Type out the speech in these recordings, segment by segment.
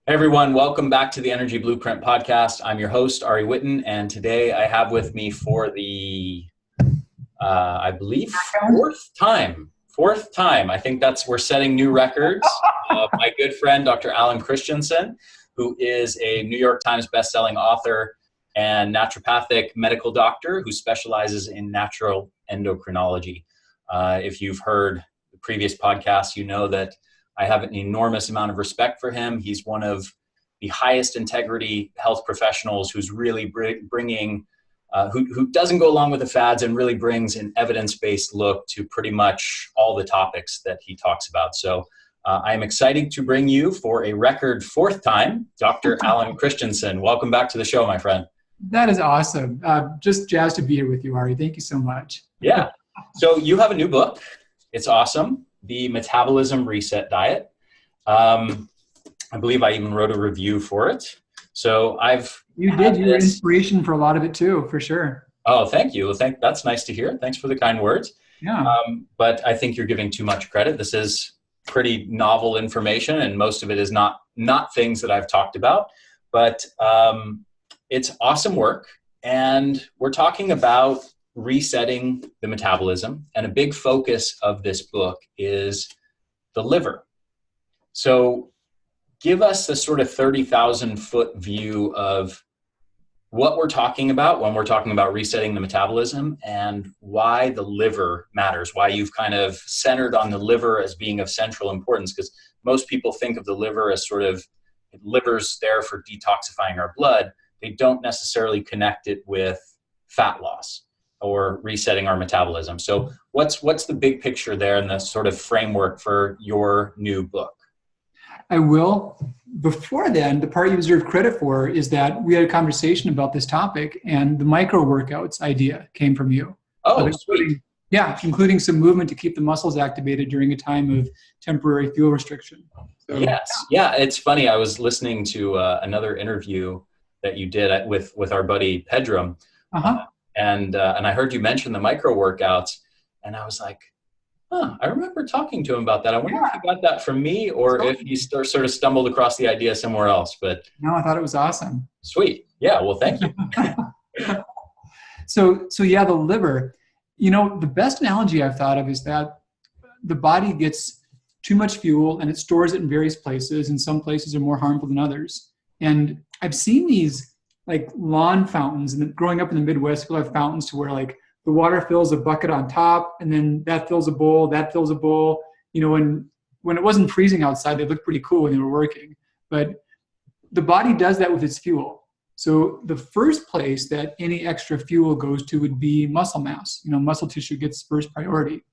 Hey everyone, welcome back to the Energy Blueprint podcast. I'm your host, Ari Witten, and today I have with me for the, I believe, fourth time. I think we're setting new records. My good friend, Dr. Alan Christianson, who is a New York Times bestselling author and naturopathic medical doctor who specializes in natural endocrinology. If you've heard the previous podcast, you know that I have an enormous amount of respect for him. He's one of the highest integrity health professionals who's really bringing, who doesn't go along with the fads and really brings an evidence-based look to pretty much all the topics that he talks about. So I am excited to bring you for a record fourth time, Dr. Alan Christianson. Welcome back to the show, my friend. That is awesome. Just jazzed to be here with you, Ari. Thank you so much. Yeah. So you have a new book. It's awesome. The Metabolism Reset Diet. I believe I even wrote a review for it. So You did. You were inspiration for a lot of it too, for sure. Oh, thank you. That's nice to hear. Thanks for the kind words. Yeah. But I think you're giving too much credit. This is pretty novel information, and most of it is not things that I've talked about. But it's awesome work, and we're talking about resetting the metabolism, and a big focus of this book is the liver. So give us the sort of 30,000 foot view of what we're talking about when we're talking about resetting the metabolism and why the liver matters, why you've kind of centered on the liver as being of central importance, because most people think of the liver as sort of, liver's there for detoxifying our blood. They don't necessarily connect it with fat loss or resetting our metabolism. So what's the big picture there and the sort of framework for your new book? I will. Before then, the part you deserve credit for is that we had a conversation about this topic, and the micro workouts idea came from you. Oh, sweet. Yeah, including some movement to keep the muscles activated during a time of temporary fuel restriction. So, yes. Yeah, it's funny. I was listening to another interview that you did with our buddy Pedram. And I heard you mention the micro workouts, and I was like, I remember talking to him about that. I wonder if he got that from me or if he sort of stumbled across the idea somewhere else. But no, I thought it was awesome. Sweet. Yeah, well, thank you. So yeah, the liver, the best analogy I've thought of is that the body gets too much fuel and it stores it in various places, and some places are more harmful than others. And I've seen these like lawn fountains, and growing up in the Midwest, people have fountains to where like the water fills a bucket on top, and then that fills a bowl, that fills a bowl. When it wasn't freezing outside, they looked pretty cool when they were working. But the body does that with its fuel. So the first place that any extra fuel goes to would be muscle mass. Muscle tissue gets first priority.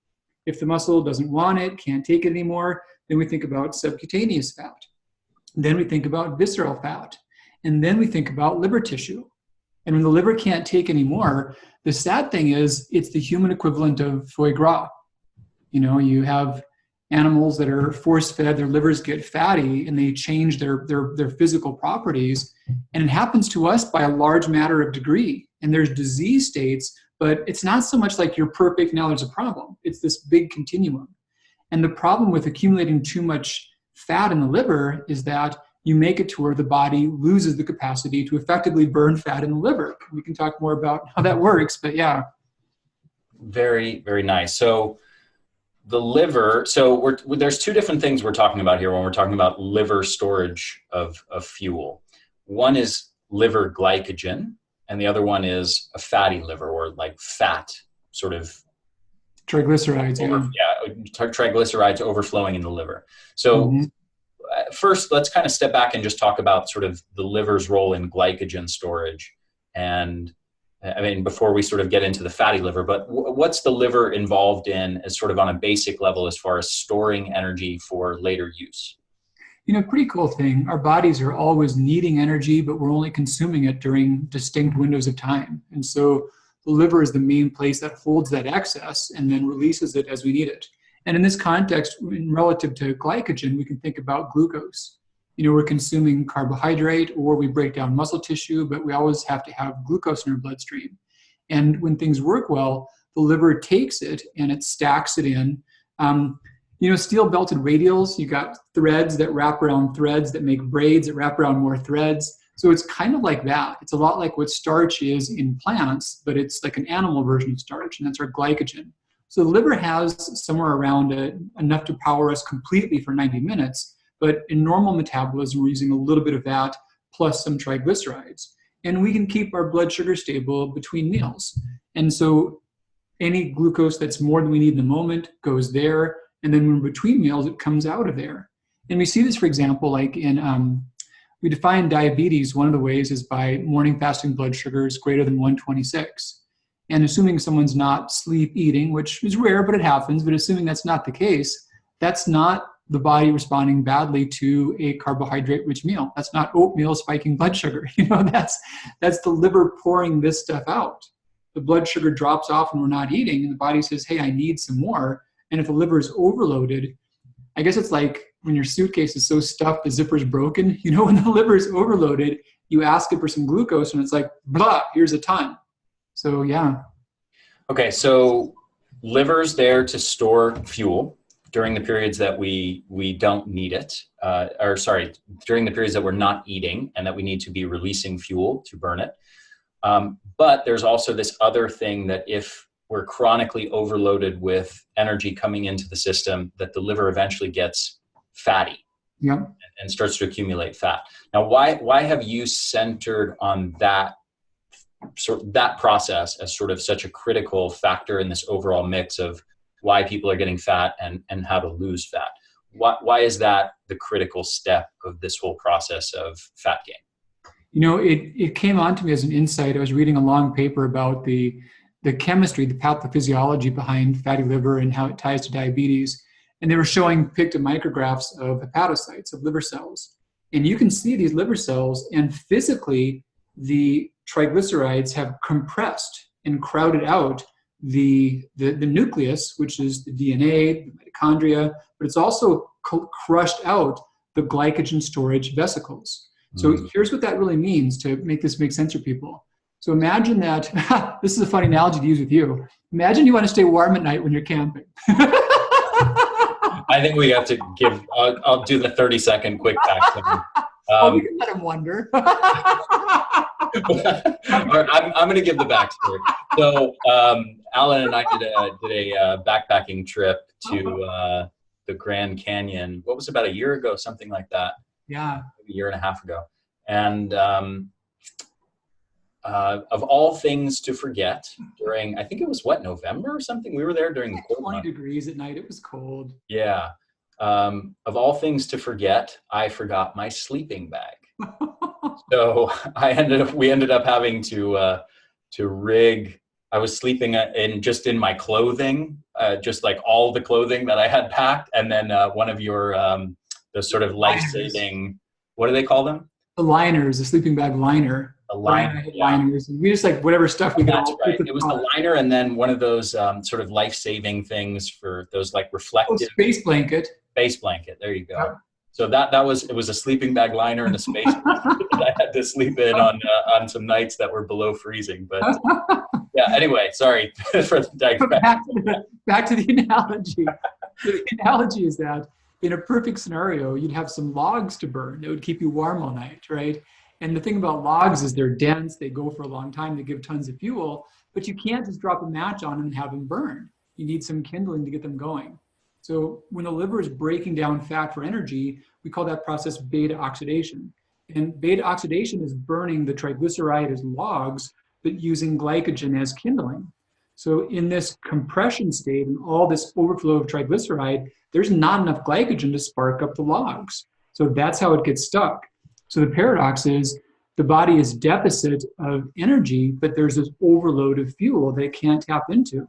If the muscle doesn't want it, can't take it anymore, then we think about subcutaneous fat. Then we think about visceral fat. And then we think about liver tissue. And when the liver can't take anymore, the sad thing is it's the human equivalent of foie gras. You have animals that are force-fed, their livers get fatty, and they change their physical properties. And it happens to us by a large matter of degree. And there's disease states, but it's not so much like you're perfect, now there's a problem. It's this big continuum. And the problem with accumulating too much fat in the liver is that you make it to where the body loses the capacity to effectively burn fat in the liver. We can talk more about how that works, but yeah. Very, very nice. So the liver, there's two different things we're talking about here when we're talking about liver storage of fuel. One is liver glycogen, and the other one is a fatty liver, or like fat, sort of triglycerides. Triglycerides overflowing in the liver. So first, let's kind of step back and just talk about sort of the liver's role in glycogen storage. And before we sort of get into the fatty liver, but what's the liver involved in as sort of on a basic level as far as storing energy for later use? Pretty cool thing. Our bodies are always needing energy, but we're only consuming it during distinct windows of time. And so the liver is the main place that holds that excess and then releases it as we need it. And in this context, relative to glycogen, we can think about glucose. We're consuming carbohydrate or we break down muscle tissue, but we always have to have glucose in our bloodstream. And when things work well, the liver takes it and it stacks it in. You know, steel belted radials, you got threads that wrap around threads that make braids that wrap around more threads. So it's kind of like that. It's a lot like what starch is in plants, but it's like an animal version of starch, and that's our glycogen. So the liver has somewhere around enough to power us completely for 90 minutes, but in normal metabolism, we're using a little bit of that plus some triglycerides. And we can keep our blood sugar stable between meals. And so any glucose that's more than we need in the moment goes there, and then when between meals, it comes out of there. And we see this, for example, like in, we define diabetes, one of the ways is by morning fasting blood sugars greater than 126. And assuming someone's not sleep eating, which is rare, but it happens, but assuming that's not the case, that's not the body responding badly to a carbohydrate-rich meal. That's not oatmeal spiking blood sugar. You know, that's the liver pouring this stuff out. The blood sugar drops off when we're not eating, and the body says, hey, I need some more. And if the liver is overloaded, I guess it's like when your suitcase is so stuffed the zipper's broken. You know, when the liver is overloaded, you ask it for some glucose, and it's like, blah, here's a ton. So, yeah. Okay, so liver's there to store fuel during the periods that we don't need it, during the periods that we're not eating and that we need to be releasing fuel to burn it. But there's also this other thing that if we're chronically overloaded with energy coming into the system, that the liver eventually gets fatty. Yeah. And starts to accumulate fat. Now, why have you centered on that process as sort of such a critical factor in this overall mix of why people are getting fat and how to lose fat? Why is that the critical step of this whole process of fat gain? You know, it came on to me as an insight. I was reading a long paper about the chemistry, the pathophysiology behind fatty liver and how it ties to diabetes. And they were showing picture micrographs of hepatocytes, of liver cells. And you can see these liver cells, and physically, the triglycerides have compressed and crowded out the nucleus, which is the DNA, the mitochondria, but it's also crushed out the glycogen storage vesicles. So here's what that really means to make this make sense for people. So imagine that, this is a funny analogy to use with you. Imagine you want to stay warm at night when you're camping. I think we have to give, I'll do the 30-second quick back. We can let him wonder. I'm going to give the backstory. So Alan and I did a backpacking trip to the Grand Canyon. What was it, about a year ago, something like that? Yeah. A year and a half ago. And of all things to forget during, I think it was November or something? We were there during the cold 20 month. degrees at night. It was cold. Yeah. Of all things to forget, I forgot my sleeping bag. So we ended up having to rig. I was sleeping in my clothing, just like all the clothing that I had packed, and then one of your the sort of life-saving, what do they call them? The liners, the sleeping bag liner. The liner, yeah. Liners. And we just like whatever stuff we got. That's right. It was the liner, and then one of those sort of life-saving things for those like reflective. Space blanket. Space blanket. There you go. Yeah. So it was a sleeping bag liner and a space blanket that I had to sleep in on some nights that were below freezing. But yeah. Anyway, sorry for the digression. Back to the analogy. The analogy is that in a perfect scenario, you'd have some logs to burn that would keep you warm all night, right? And the thing about logs is they're dense, they go for a long time, they give tons of fuel, but you can't just drop a match on them and have them burn. You need some kindling to get them going. So when the liver is breaking down fat for energy, we call that process beta oxidation. And beta oxidation is burning the triglyceride as logs, but using glycogen as kindling. So in this compression state and all this overflow of triglyceride, there's not enough glycogen to spark up the logs. So that's how it gets stuck. So the paradox is the body is deficit of energy, but there's this overload of fuel that it can't tap into.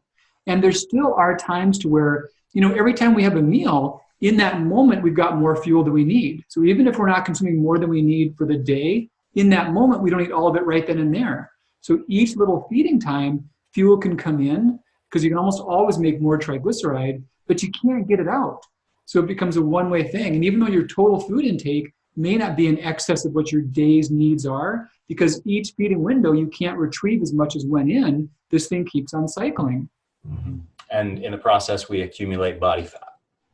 And there still are times to where, you know, every time we have a meal, in that moment, we've got more fuel than we need. So even if we're not consuming more than we need for the day, in that moment, we don't eat all of it right then and there. So each little feeding time, fuel can come in because you can almost always make more triglyceride, but you can't get it out. So it becomes a one-way thing. And even though your total food intake may not be in excess of what your day's needs are, because each feeding window, you can't retrieve as much as went in, this thing keeps on cycling. Mm-hmm. And in the process, we accumulate body fat.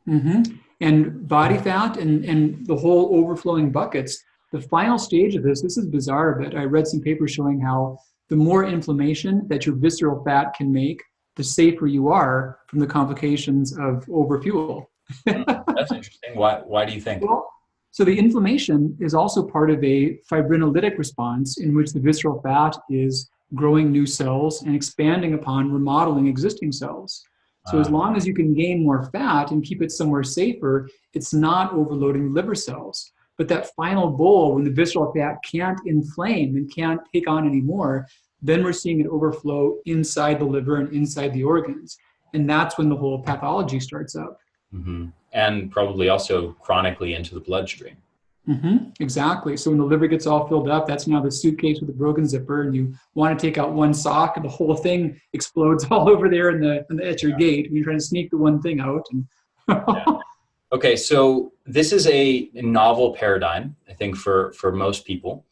And body fat and the whole overflowing buckets, the final stage of this is bizarre, but I read some papers showing how the more inflammation that your visceral fat can make, the safer you are from the complications of overfuel. That's interesting. Why do you think? Well, so the inflammation is also part of a fibrinolytic response in which the visceral fat is growing new cells and expanding upon remodeling existing cells. So as long as you can gain more fat and keep it somewhere safer, it's not overloading liver cells. But that final bowl, when the visceral fat can't inflame and can't take on anymore, then we're seeing it overflow inside the liver and inside the organs. And that's when the whole pathology starts up. And probably also chronically into the bloodstream. Exactly. So when the liver gets all filled up, that's now the suitcase with a broken zipper, and you want to take out one sock, and the whole thing explodes all over there at your gate when you're trying to sneak the one thing out. And Okay, so this is a novel paradigm, I think, for most people.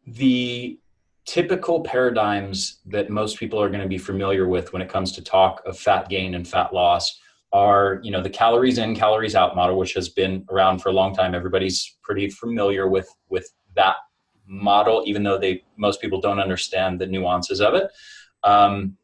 The typical paradigms that most people are going to be familiar with when it comes to talk of fat gain and fat loss are, the calories in, calories out model, which has been around for a long time. Everybody's pretty familiar with that model, even though most people don't understand the nuances of it. And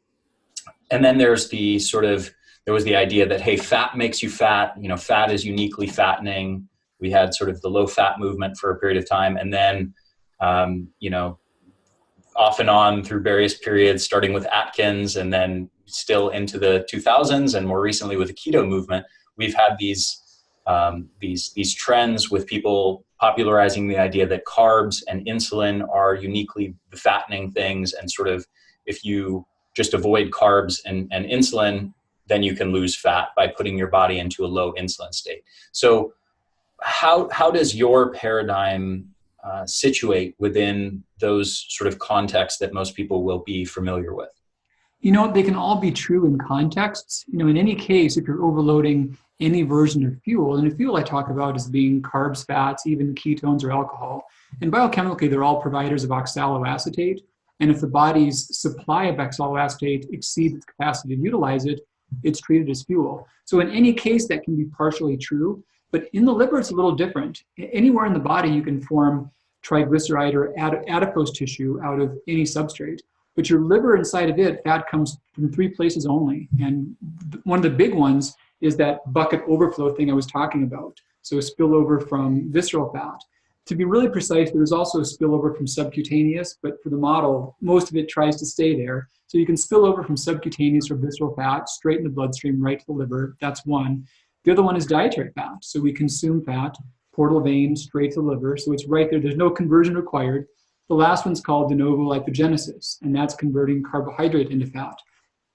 then there was the idea that, hey, fat makes you fat. Fat is uniquely fattening. We had sort of the low fat movement for a period of time. And then, off and on through various periods, starting with Atkins and then still into the 2000s, and more recently with the keto movement, we've had these trends with people popularizing the idea that carbs and insulin are uniquely the fattening things, and sort of if you just avoid carbs and insulin, then you can lose fat by putting your body into a low insulin state. So how does your paradigm situate within those sort of contexts that most people will be familiar with? They can all be true in contexts. In any case, if you're overloading any version of fuel, and the fuel I talk about is being carbs, fats, even ketones or alcohol, and biochemically, they're all providers of oxaloacetate. And if the body's supply of oxaloacetate exceeds its capacity to utilize it, it's treated as fuel. So in any case, that can be partially true, but in the liver, it's a little different. Anywhere in the body, you can form triglyceride or adipose tissue out of any substrate. But your liver, inside of it, fat comes from three places only. And one of the big ones is that bucket overflow thing I was talking about. So a spillover from visceral fat. To be really precise, there's also a spillover from subcutaneous, but for the model, most of it tries to stay there. So you can spill over from subcutaneous or visceral fat straight in the bloodstream, right to the liver. That's one. The other one is dietary fat. So we consume fat, portal vein, straight to the liver. So it's right there. There's no conversion required. The last one's called de novo lipogenesis, and that's converting carbohydrate into fat.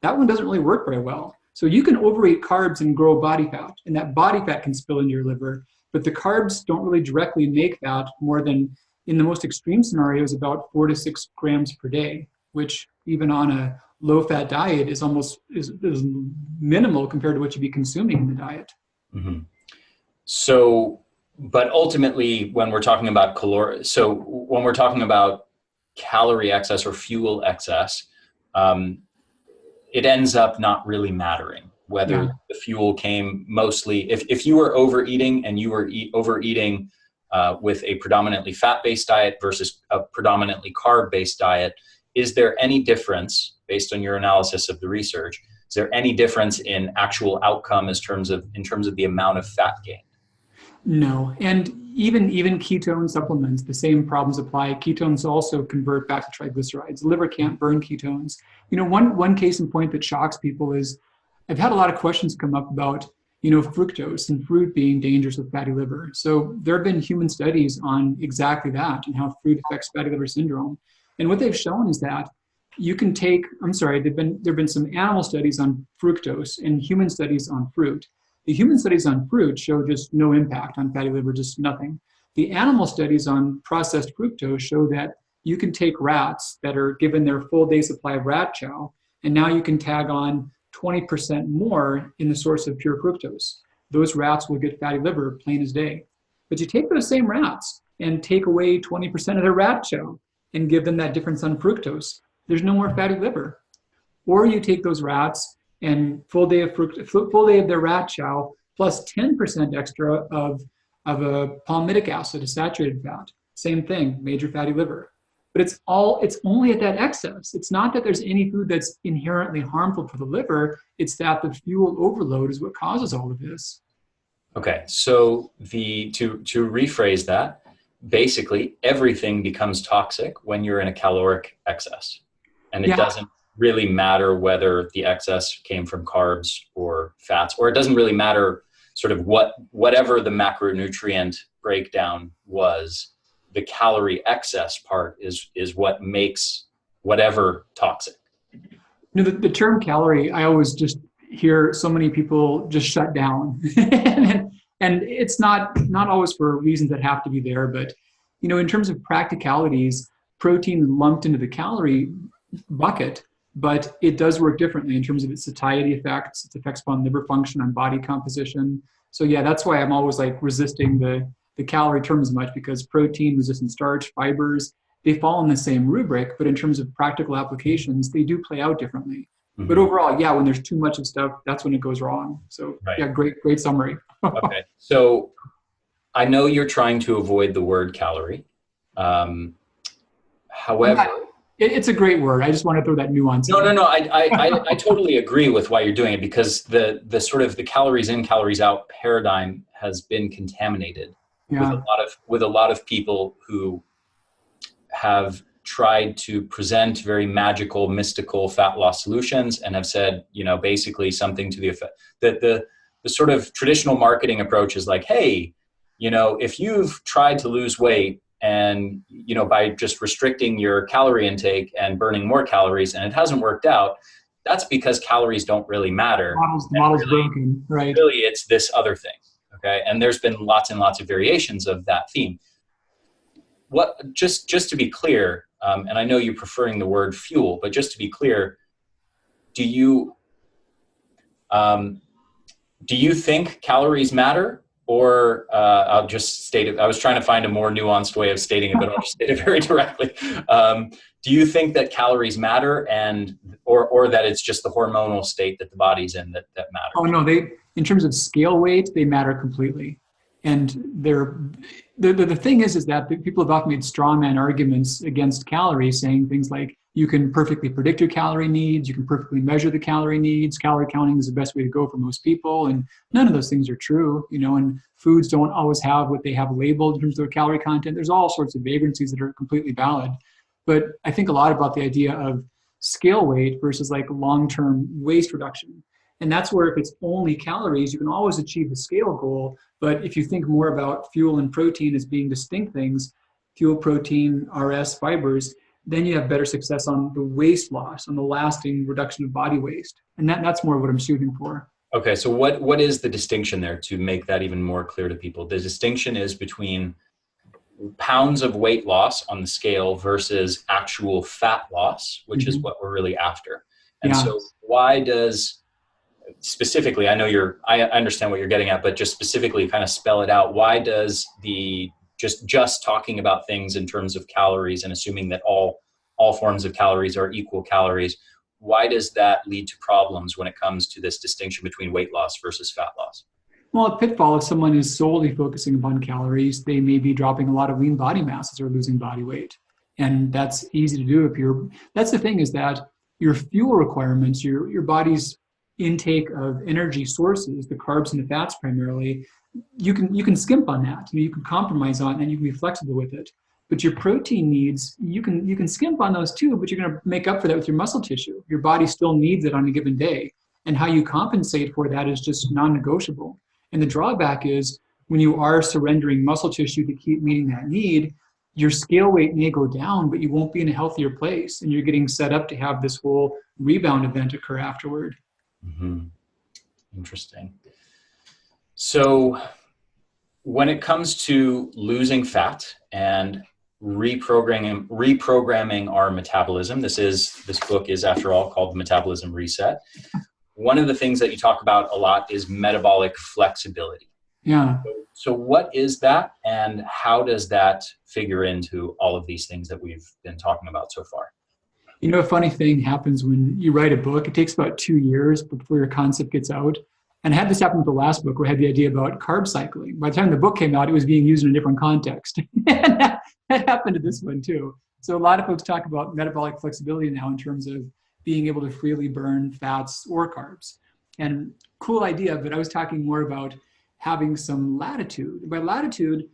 That one doesn't really work very well. So you can overeat carbs and grow body fat, and that body fat can spill into your liver, but the carbs don't really directly make fat more than, in the most extreme scenarios, about 4 to 6 grams per day, which even on a low-fat diet is minimal compared to what you'd be consuming in the diet. So, but ultimately, when we're talking about calorie excess or fuel excess, it ends up not really mattering whether the fuel came mostly, if you were overeating and you were overeating with a predominantly fat-based diet versus a predominantly carb-based diet, is there any difference, based on your analysis of the research, is there any difference in actual outcome in terms of the amount of fat gained? No, and even ketone supplements, the same problems apply. Ketones also convert back to triglycerides. The liver can't burn ketones. One case in point that shocks people is, I've had a lot of questions come up about, fructose and fruit being dangerous with fatty liver. So there have been human studies on exactly that and how fruit affects fatty liver syndrome. And what they've shown is that you can take, there've been some animal studies on fructose and human studies on fruit. The human studies on fruit show just no impact on fatty liver, just nothing. The animal studies on processed fructose show that you can take rats that are given their full day supply of rat chow, and now you can tag on 20% more in the source of pure fructose. Those rats will get fatty liver plain as day. But you take those same rats and take away 20% of their rat chow and give them that difference on fructose. There's no more fatty liver. Or you take those rats and full day of their rat chow plus 10% extra of a palmitic acid, a saturated fat. Same thing, major fatty liver. But it's only at that excess. It's not that there's any food that's inherently harmful for the liver. It's that the fuel overload is what causes all of this. Okay, so to rephrase that, basically everything becomes toxic when you're in a caloric excess. And it doesn't really matter whether the excess came from carbs or fats, or it doesn't really matter sort of whatever the macronutrient breakdown was. The calorie excess part is what makes whatever toxic. The term calorie, I always just hear so many people just shut down. And it's not always for reasons that have to be there, but in terms of practicalities, protein is lumped into the calorie bucket, but it does work differently in terms of its satiety effects, its effects upon liver function, on body composition. So that's why I'm always resisting the calorie term as much, because protein, resistant starch, fibers, they fall in the same rubric, but in terms of practical applications, they do play out differently. Mm-hmm. But overall, when there's too much of stuff, that's when it goes wrong. So right. Great summary. Okay, so I know you're trying to avoid the word calorie. However, it's a great word. I just want to throw that nuance. No. I totally agree with why you're doing it, because the sort of the calories in, calories out paradigm has been contaminated with a lot of people who have tried to present very magical, mystical fat loss solutions and have said, basically something to the effect that the sort of traditional marketing approach is like, hey, if you've tried to lose weight and, by just restricting your calorie intake and burning more calories and it hasn't worked out, that's because calories don't really matter. The model's broken, right? Really, it's this other thing, okay? And there's been lots and lots of variations of that theme. Just to be clear, and I know you're preferring the word fuel, but just to be clear, do you think calories matter? Or I'll just state it. I was trying to find a more nuanced way of stating it, but I'll just state it very directly. Do you think that calories matter, or that it's just the hormonal state that the body's in that matters? Oh no, in terms of scale weight, they matter completely. And the thing is that people have often made straw man arguments against calories, saying things like, you can perfectly predict your calorie needs, you can perfectly measure the calorie needs, calorie counting is the best way to go for most people, and none of those things are true, and foods don't always have what they have labeled in terms of their calorie content. There's all sorts of vagrancies that are completely valid. But I think a lot about the idea of scale weight versus long-term waste reduction. And that's where if it's only calories, you can always achieve the scale goal. But if you think more about fuel and protein as being distinct things, fuel, protein, RS, fibers, then you have better success on the waste loss, on the lasting reduction of body waste. And that's more what I'm shooting for. Okay, so what is the distinction there, to make that even more clear to people? The distinction is between pounds of weight loss on the scale versus actual fat loss, which is what we're really after. And so why does, specifically, I understand what you're getting at, but just specifically kind of spell it out. Why does just talking about things in terms of calories and assuming that all forms of calories are equal calories, why does that lead to problems when it comes to this distinction between weight loss versus fat loss? Well, a pitfall, if someone is solely focusing upon calories, they may be dropping a lot of lean body masses or losing body weight. And that's easy to do that's the thing, is that your fuel requirements, your body's intake of energy sources, the carbs and the fats primarily, you can skimp on that. You can compromise on it, and you can be flexible with it. But your protein needs, you can skimp on those too, but you're going to make up for that with your muscle tissue. Your body still needs it on a given day. And how you compensate for that is just non-negotiable. And the drawback is, when you are surrendering muscle tissue to keep meeting that need, your scale weight may go down, but you won't be in a healthier place. And you're getting set up to have this whole rebound event occur afterward. Mm-hmm. Interesting. So when it comes to losing fat and reprogramming our metabolism, this book is, after all, called Metabolism Reset. One of the things that you talk about a lot is metabolic flexibility. Yeah. So what is that, and how does that figure into all of these things that we've been talking about so far? You know, a funny thing happens when you write a book. It takes about 2 years before your concept gets out. And I had this happen with the last book where I had the idea about carb cycling. By the time the book came out, it was being used in a different context. And that happened to this one too. So a lot of folks talk about metabolic flexibility now in terms of being able to freely burn fats or carbs. And cool idea, but I was talking more about having some latitude. By latitude,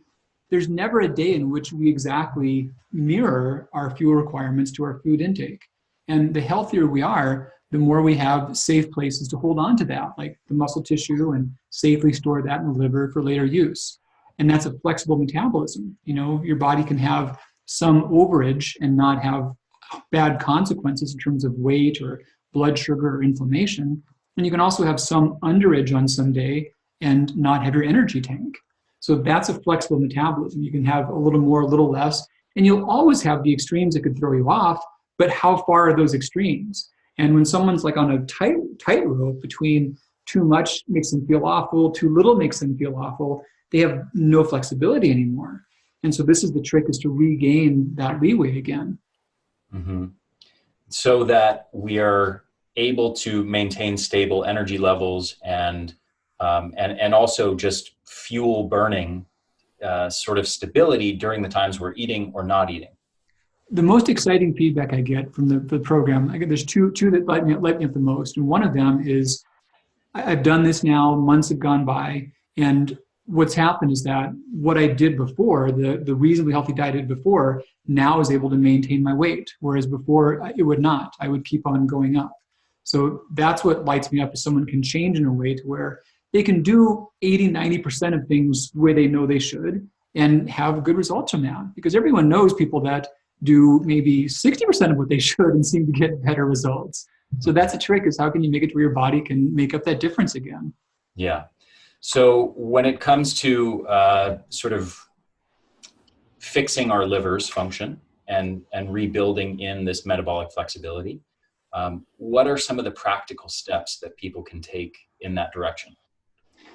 there's never a day in which we exactly mirror our fuel requirements to our food intake. And the healthier we are, the more we have safe places to hold on to that, like the muscle tissue, and safely store that in the liver for later use. And that's a flexible metabolism. You know, your body can have some overage and not have bad consequences in terms of weight or blood sugar or inflammation. And you can also have some underage on some day and not have your energy tank. So that's a flexible metabolism. You can have a little more, a little less, and you'll always have the extremes that could throw you off, but how far are those extremes? And when someone's like on a tightrope between too much makes them feel awful, too little makes them feel awful, they have no flexibility anymore. And so this is the trick, is to regain that leeway again. Mm-hmm. So that we are able to maintain stable energy levels and also just fuel burning sort of stability during the times we're eating or not eating. The most exciting feedback I get from the program, there's two that light me up the most. And one of them is, I've done this now, months have gone by, and what's happened is that what I did before, the reasonably healthy diet I did before, now is able to maintain my weight, whereas before it would not. I would keep on going up. So that's what lights me up, is someone can change in a way to where they can do 80, 90% of things the way they know they should and have good results from that. Because everyone knows people that do maybe 60% of what they should and seem to get better results. So that's a trick, is how can you make it to where your body can make up that difference again? Yeah. So when it comes to sort of fixing our liver's function and rebuilding in this metabolic flexibility, what are some of the practical steps that people can take in that direction?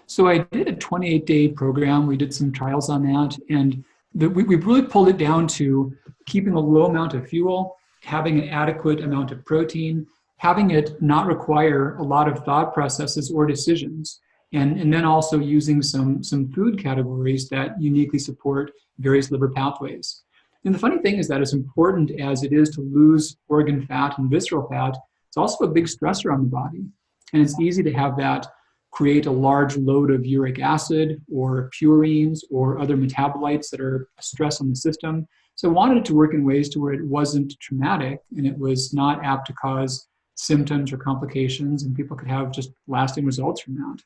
So I did a 28-day program. We did some trials on that, and we really pulled it down to keeping a low amount of fuel, having an adequate amount of protein, having it not require a lot of thought processes or decisions, and then also using some food categories that uniquely support various liver pathways. And the funny thing is that as important as it is to lose organ fat and visceral fat, it's also a big stressor on the body. And it's easy to have that create a large load of uric acid or purines or other metabolites that are a stress on the system. So I wanted it to work in ways to where it wasn't traumatic and it was not apt to cause symptoms or complications, and people could have just lasting results from that.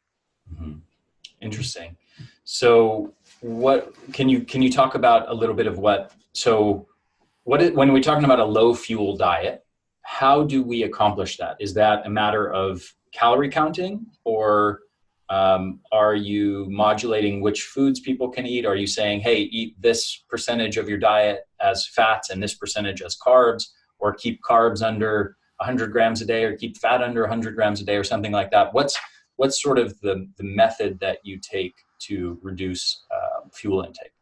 Mm-hmm. Interesting. So what can you talk about a little bit of when we're talking about a low fuel diet, how do we accomplish that? Is that a matter of calorie counting, or are you modulating which foods people can eat? Are you saying, hey, eat this percentage of your diet as fats and this percentage as carbs, or keep carbs under 100 grams a day, or keep fat under 100 grams a day, or something like that? What's sort of the method that you take to reduce fuel intake?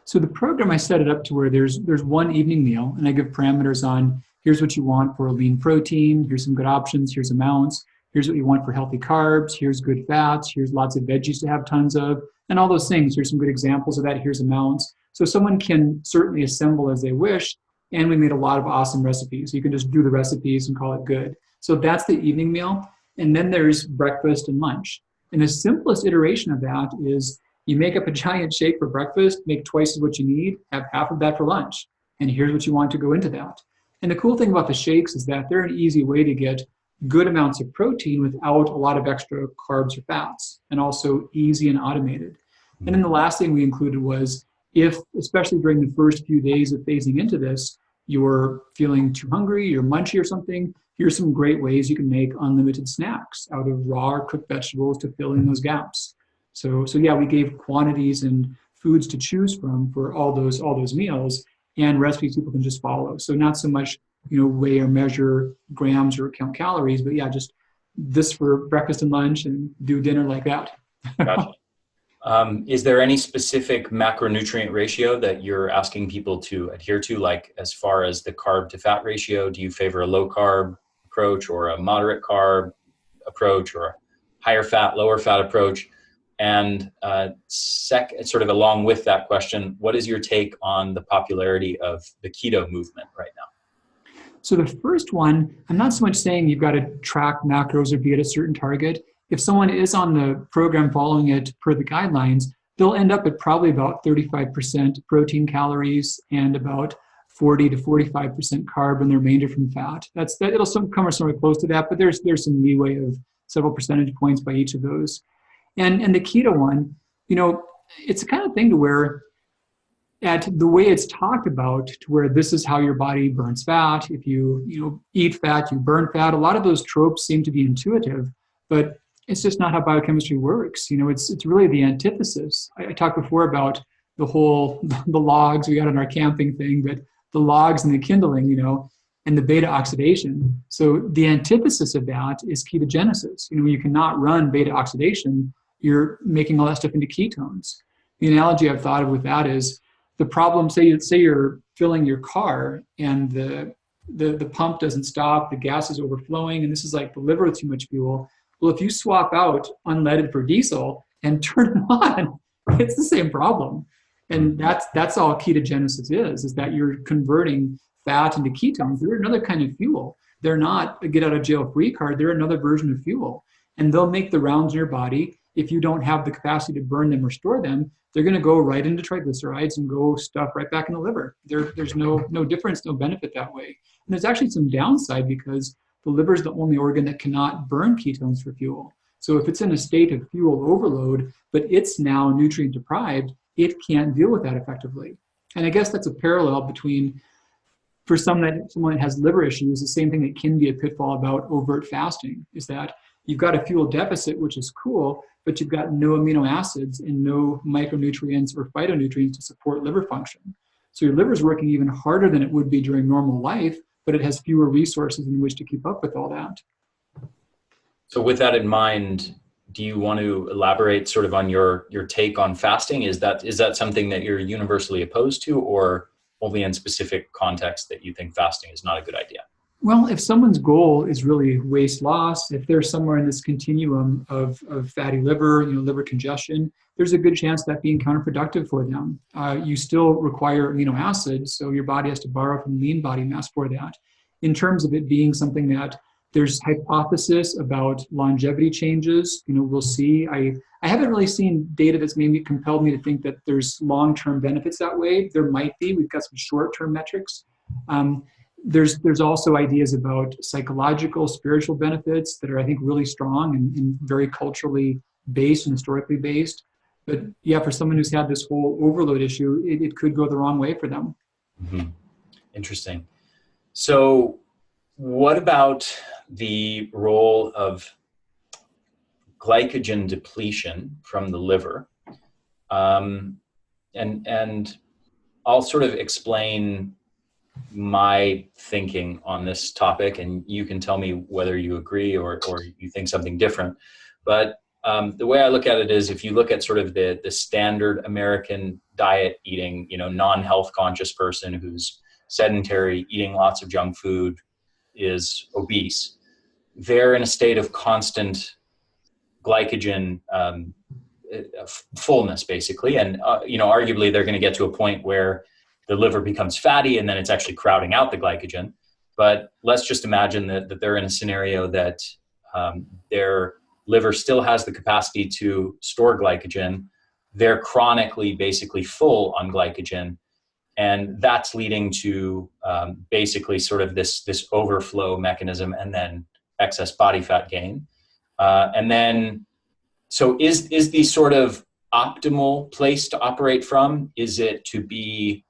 So the program, I set it up to where there's one evening meal, and I give parameters on, here's what you want for a lean protein, here's some good options, here's amounts, here's what you want for healthy carbs, here's good fats, here's lots of veggies to have tons of, and all those things. Here's some good examples of that, here's amounts. So someone can certainly assemble as they wish, and we made a lot of awesome recipes. You can just do the recipes and call it good. So that's the evening meal. And then there's breakfast and lunch. And the simplest iteration of that is you make up a giant shake for breakfast, make twice as what you need, have half of that for lunch. And here's what you want to go into that. And the cool thing about the shakes is that they're an easy way to get good amounts of protein without a lot of extra carbs or fats, and also easy and automated. And then the last thing we included was, if, especially during the first few days of phasing into this, you're feeling too hungry, you're munchy or something, here's some great ways you can make unlimited snacks out of raw or cooked vegetables to fill in those gaps. So yeah, we gave quantities and foods to choose from for all those meals, and recipes people can just follow. So not so much, weigh or measure grams or count calories, but yeah, just this for breakfast and lunch and do dinner like that. Gotcha. Is there any specific macronutrient ratio that you're asking people to adhere to, like as far as the carb to fat ratio? Do you favor a low carb approach or a moderate carb approach or a higher fat, lower fat approach? And sort of along with that question, what is your take on the popularity of the keto movement right now? So the first one, I'm not so much saying you've got to track macros or be at a certain target. If someone is on the program following it per the guidelines, they'll end up at probably about 35% protein calories and about 40 to 45% carb and the remainder from fat. It'll come somewhere close to that, but there's some leeway of several percentage points by each of those. And the keto one, it's the kind of thing to where at the way it's talked about, to where this is how your body burns fat. If you eat fat, you burn fat. A lot of those tropes seem to be intuitive, but it's just not how biochemistry works. It's really the antithesis. I talked before about the logs we got on our camping thing, but the logs and the kindling, and the beta oxidation. So the antithesis of that is ketogenesis. When you cannot run beta oxidation, you're making all that stuff into ketones. The analogy I've thought of with that is the problem, say you're filling your car and the pump doesn't stop, the gas is overflowing, and this is like the liver with too much fuel. Well, if you swap out unleaded for diesel and turn them on, it's the same problem. And that's all ketogenesis is that you're converting fat into ketones. They're another kind of fuel. They're not a get out of jail free card. They're another version of fuel. And they'll make the rounds in your body. If you don't have the capacity to burn them or store them, they're going to go right into triglycerides and go stuff right back in the liver. There's no difference, no benefit that way. And there's actually some downside because the liver is the only organ that cannot burn ketones for fuel. So if it's in a state of fuel overload, but it's now nutrient deprived, it can't deal with that effectively. And I guess that's a parallel between, for someone that has liver issues, the same thing that can be a pitfall about overt fasting is that you've got a fuel deficit, which is cool, but you've got no amino acids and no micronutrients or phytonutrients to support liver function. So your liver is working even harder than it would be during normal life, but it has fewer resources in which to keep up with all that. So with that in mind, do you want to elaborate sort of on your take on fasting? Is that something that you're universally opposed to, or only in specific contexts that you think fasting is not a good idea? Well, if someone's goal is really weight loss, if they're somewhere in this continuum of fatty liver, liver congestion, there's a good chance that being counterproductive for them. You still require amino acids, so your body has to borrow from lean body mass for that. In terms of it being something that there's hypothesis about longevity changes, we'll see. I haven't really seen data that's maybe compelled me to think that there's long-term benefits that way. There might be. We've got some short-term metrics. There's also ideas about psychological, spiritual benefits that are, I think, really strong and very culturally based and historically based. But yeah, for someone who's had this whole overload issue, it could go the wrong way for them. Mm-hmm. Interesting. So what about the role of glycogen depletion from the liver? And I'll sort of explain my thinking on this topic, and you can tell me whether you agree or you think something different. But the way I look at it is, if you look at sort of the standard American diet eating, non-health conscious person who's sedentary, eating lots of junk food, is obese, they're in a state of constant glycogen fullness, basically. And, arguably they're going to get to a point where the liver becomes fatty and then it's actually crowding out the glycogen. But let's just imagine that they're in a scenario that their liver still has the capacity to store glycogen. They're chronically basically full on glycogen. And that's leading to basically sort of this overflow mechanism and then excess body fat gain. And then, so is the sort of optimal place to operate from? Is it to be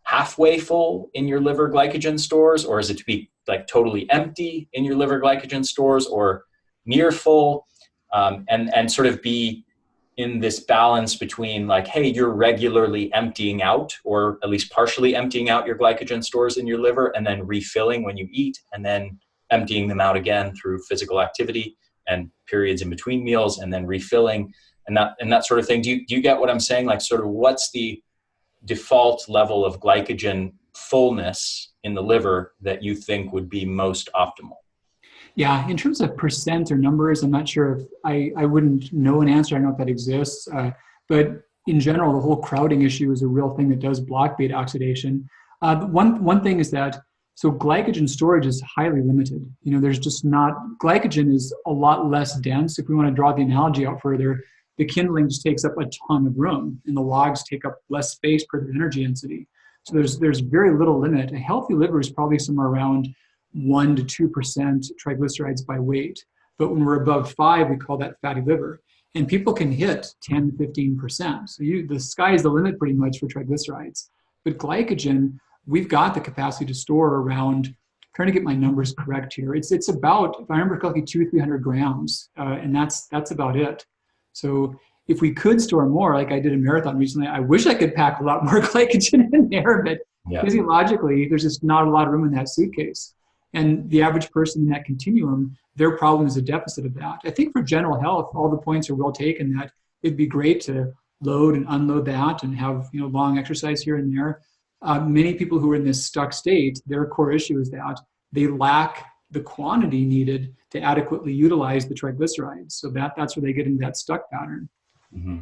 halfway full in your liver glycogen stores, or is it to be like totally empty in your liver glycogen stores, or near full, and sort of be in this balance between like, hey, you're regularly emptying out, or at least partially emptying out your glycogen stores in your liver and then refilling when you eat and then emptying them out again through physical activity, and periods in between meals, and then refilling and that sort of thing. Do you get what I'm saying? Like, sort of, what's the default level of glycogen fullness in the liver that you think would be most optimal? Yeah, in terms of percent or numbers, I'm not sure if I wouldn't know an answer. I know if that exists, but in general, the whole crowding issue is a real thing that does block beta oxidation. One thing is that, so glycogen storage is highly limited. There's just not, glycogen is a lot less dense. If we want to draw the analogy out further, the kindling just takes up a ton of room, and the logs take up less space per their energy density. So there's very little limit. A healthy liver is probably somewhere around 1 to 2% triglycerides by weight. But when we're above 5, we call that fatty liver. And people can hit 10 to 15%. So the sky is the limit pretty much for triglycerides. But glycogen, we've got the capacity to store around, I'm trying to get my numbers correct here. It's about, if I remember correctly, 200-300 grams, and that's about it. So if we could store more, like I did a marathon recently, I wish I could pack a lot more glycogen in there, but physiologically, there's just not a lot of room in that suitcase. And the average person in that continuum, their problem is a deficit of that. I think for general health, all the points are well taken, that it'd be great to load and unload that and have long exercise here and there. Many people who are in this stuck state, their core issue is that they lack the quantity needed to adequately utilize the triglycerides. So that's where they get into that stuck pattern. Mm-hmm.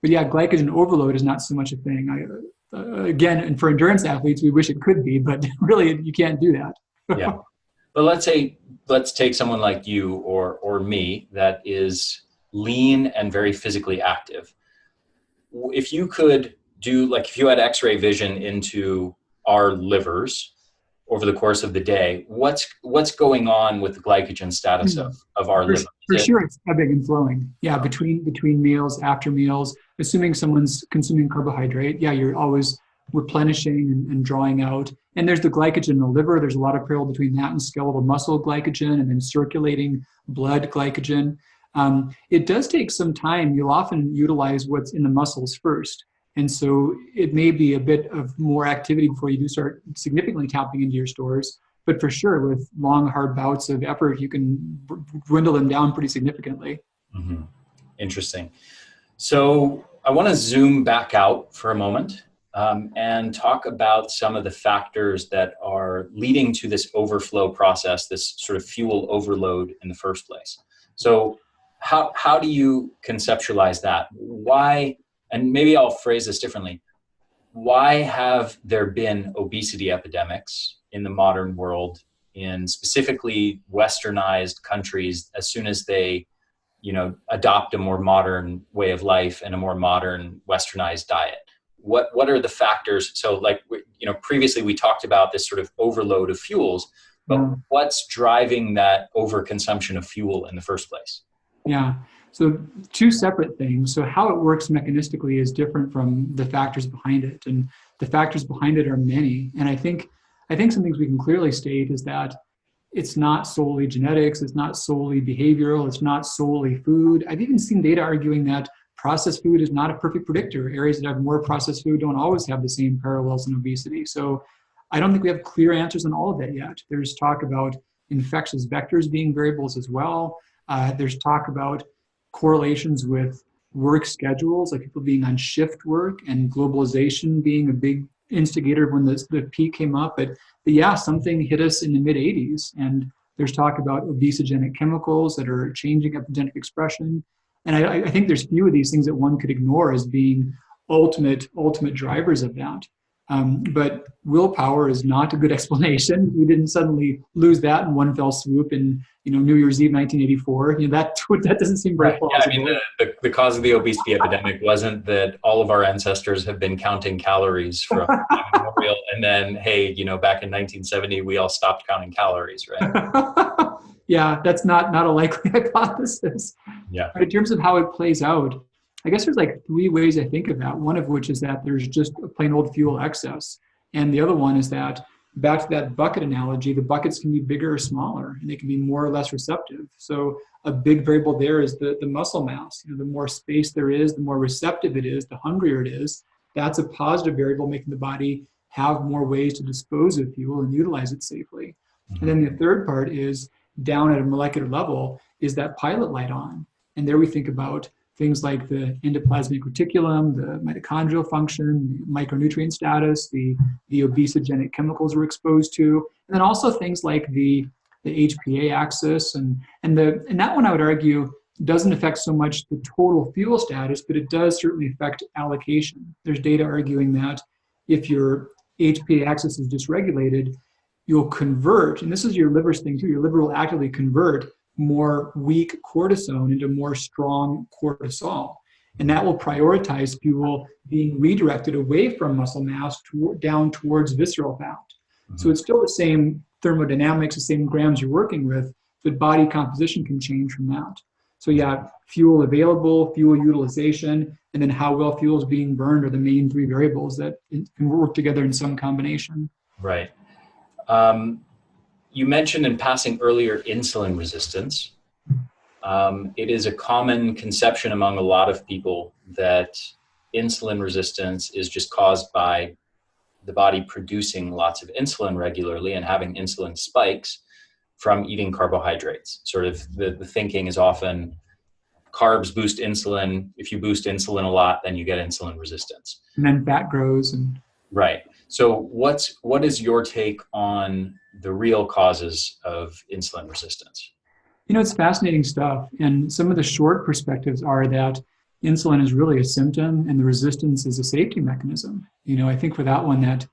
But yeah, glycogen overload is not so much a thing. Again, and for endurance athletes, we wish it could be, but really you can't do that. Yeah. But let's take someone like you or me that is lean and very physically active. If you could if you had X-ray vision into our livers over the course of the day, what's going on with the glycogen status of our liver? For sure, it's ebbing and flowing. Yeah, between meals, after meals, assuming someone's consuming carbohydrate, you're always replenishing and drawing out. And there's the glycogen in the liver. There's a lot of parallel between that and skeletal muscle glycogen, and then circulating blood glycogen. It does take some time. You'll often utilize what's in the muscles first. And so it may be a bit of more activity before you do start significantly tapping into your stores. But for sure, with long, hard bouts of effort, you can dwindle them down pretty significantly. Mm-hmm. Interesting. So I want to zoom back out for a moment and talk about some of the factors that are leading to this overflow process, this sort of fuel overload in the first place. So how do you conceptualize that? Why, and maybe I'll phrase this differently, why have there been obesity epidemics in the modern world, in specifically westernized countries, as soon as they adopt a more modern way of life and a more modern westernized diet? What are the factors? So previously we talked about this sort of overload of fuels, but what's driving that overconsumption of fuel in the first place? Yeah, so two separate things. So how it works mechanistically is different from the factors behind it. And the factors behind it are many. And I think some things we can clearly state is that it's not solely genetics, it's not solely behavioral, it's not solely food. I've even seen data arguing that processed food is not a perfect predictor. Areas that have more processed food don't always have the same parallels in obesity. So I don't think we have clear answers on all of that yet. There's talk about infectious vectors being variables as well. There's talk about correlations with work schedules, like people being on shift work, and globalization being a big instigator when the peak came up. But yeah, something hit us in the mid 80s, and there's talk about obesogenic chemicals that are changing epigenetic expression. And I think there's few of these things that one could ignore as being ultimate drivers of that. But willpower is not a good explanation. We didn't suddenly lose that in one fell swoop in New Year's Eve 1984. That doesn't seem very plausible. Yeah, I mean, the cause of the obesity epidemic wasn't that all of our ancestors have been counting calories from memorial, and then back in 1970 we all stopped counting calories, right? Yeah, that's not a likely hypothesis. Yeah. But in terms of how it plays out, I guess there's three ways I think of that. One of which is that there's just a plain old fuel excess. And the other one is that, back to that bucket analogy, the buckets can be bigger or smaller, and they can be more or less receptive. So a big variable there is the muscle mass. The more space there is, the more receptive it is, the hungrier it is. That's a positive variable, making the body have more ways to dispose of fuel and utilize it safely. Mm-hmm. And then the third part is down at a molecular level is that pilot light on. And there we think about things like the endoplasmic reticulum, the mitochondrial function, the micronutrient status, the obesogenic chemicals we're exposed to, and then also things like the HPA axis. And that one I would argue doesn't affect so much the total fuel status, but it does certainly affect allocation. There's data arguing that if your HPA axis is dysregulated, you'll convert, and this is your liver's thing too, your liver will actively convert more weak cortisone into more strong cortisol. And that will prioritize fuel being redirected away from muscle mass down towards visceral fat. Mm-hmm. So it's still the same thermodynamics, the same grams you're working with, but body composition can change from that. So yeah, fuel available, fuel utilization, and then how well fuel is being burned are the main three variables that can work together in some combination. Right. You mentioned in passing earlier insulin resistance. It is a common conception among a lot of people that insulin resistance is just caused by the body producing lots of insulin regularly and having insulin spikes from eating carbohydrates. Sort of the thinking is often carbs boost insulin. If you boost insulin a lot, then you get insulin resistance. And then fat grows. Right. So what is your take on the real causes of insulin resistance? It's fascinating stuff. And some of the short perspectives are that insulin is really a symptom and the resistance is a safety mechanism. I think for that one that